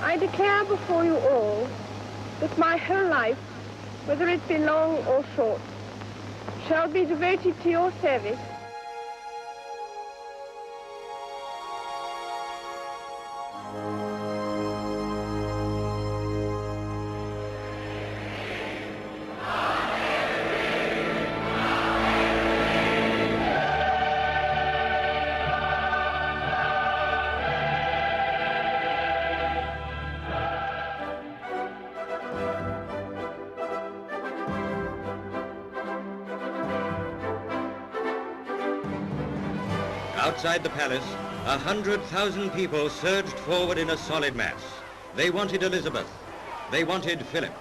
I declare before you all that my whole life, whether it be long or short, shall be devoted to your service. Outside the palace, 100,000 people surged forward in a solid mass. They wanted Elizabeth. They wanted Philip.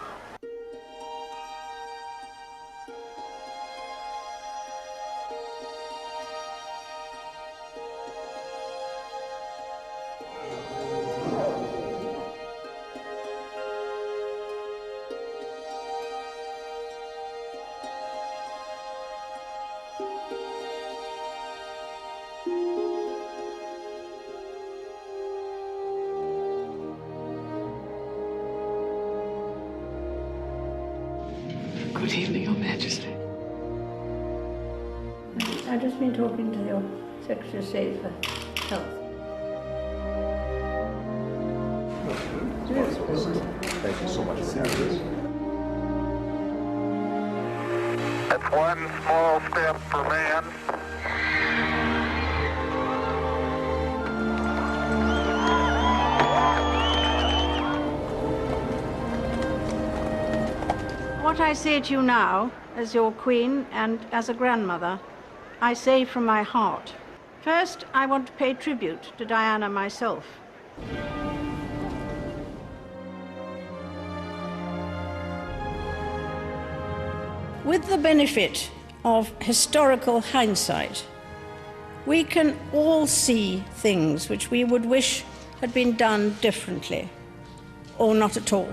Good evening, Your Majesty. I've just been talking to your Secretary of State for Health. Thank you so much for this. That's one small step for man. What I say to you now, as your Queen and as a grandmother, I say from my heart. First, I want to pay tribute to Diana myself. With the benefit of historical hindsight, we can all see things which we would wish had been done differently, or not at all.